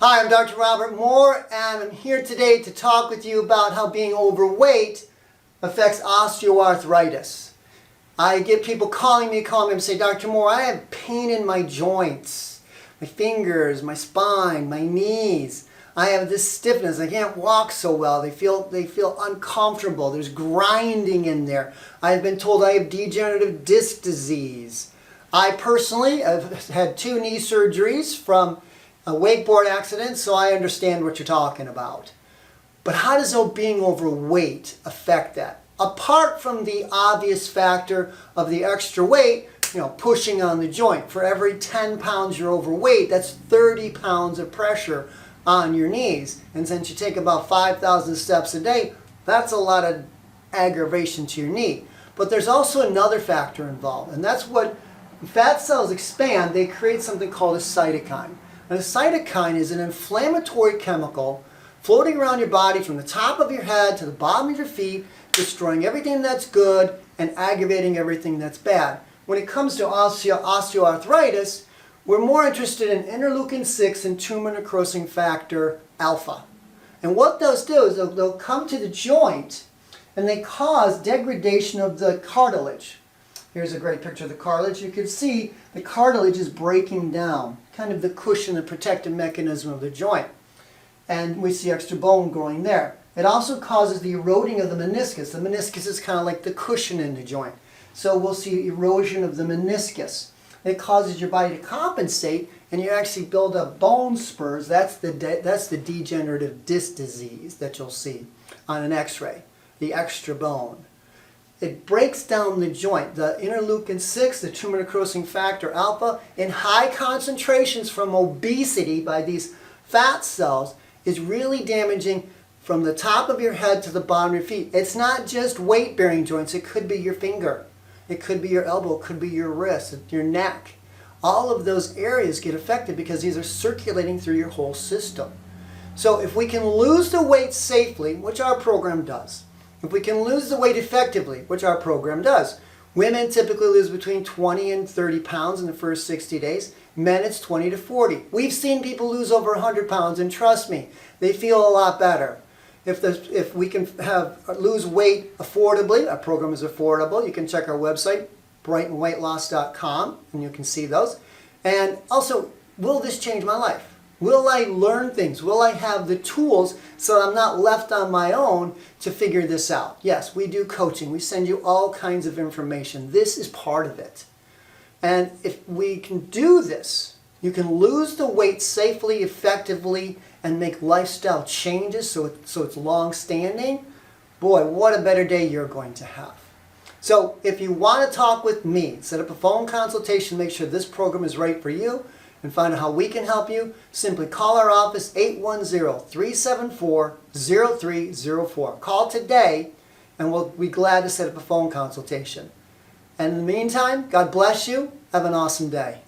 Hi, I'm Dr. Robert Moore, and I'm here today to talk with you about how being overweight affects osteoarthritis. I get people calling me and say, Dr. Moore, I have pain in my joints, my fingers, my spine, my knees. I have this stiffness. I can't walk so well. They feel uncomfortable. There's grinding in there. I've been told I have degenerative disc disease. I personally have had 2 knee surgeries from a wakeboard accident, so I understand what you're talking about. But how does being overweight affect that? Apart from the obvious factor of the extra weight, pushing on the joint. For every 10 pounds you're overweight, that's 30 pounds of pressure on your knees. And since you take about 5,000 steps a day, that's a lot of aggravation to your knee. But there's also another factor involved, and that's when fat cells expand, they create something called a cytokine. And a cytokine is an inflammatory chemical floating around your body from the top of your head to the bottom of your feet, destroying everything that's good and aggravating everything that's bad. When it comes to osteoarthritis, we're more interested in interleukin-6 and tumor necrosing factor alpha. And what those do is they'll come to the joint and they cause degradation of the cartilage. Here's a great picture of the cartilage. You can see the cartilage is breaking down, kind of the cushion, the protective mechanism of the joint. And we see extra bone growing there. It also causes the eroding of the meniscus. The meniscus is kind of like the cushion in the joint. So we'll see erosion of the meniscus. It causes your body to compensate, and you actually build up bone spurs. That's the degenerative disc disease that you'll see on an x-ray, the extra bone. It breaks down the joint. The interleukin-6, the tumor necrosing factor alpha, in high concentrations from obesity by these fat cells, is really damaging from the top of your head to the bottom of your feet. It's not just weight-bearing joints. It could be your finger. It could be your elbow. It could be your wrist, your neck. All of those areas get affected because these are circulating through your whole system. So if we can lose the weight safely, which our program does, if we can lose the weight effectively, which our program does, women typically lose between 20 and 30 pounds in the first 60 days. Men, it's 20 to 40. We've seen people lose over 100 pounds, and trust me, they feel a lot better. If we can lose weight affordably, our program is affordable. You can check our website, brightonweightloss.com, and you can see those. And also, will this change my life? Will I learn things? Will I have the tools so that I'm not left on my own to figure this out? Yes, we do coaching. We send you all kinds of information. This is part of it. And if we can do this, you can lose the weight safely, effectively, and make lifestyle changes so it's long-standing. Boy, what a better day you're going to have. So if you want to talk with me, set up a phone consultation, make sure this program is right for you, and find out how we can help you, simply call our office, 810-374-0304. Call today, and we'll be glad to set up a phone consultation. And in the meantime, God bless you. Have an awesome day.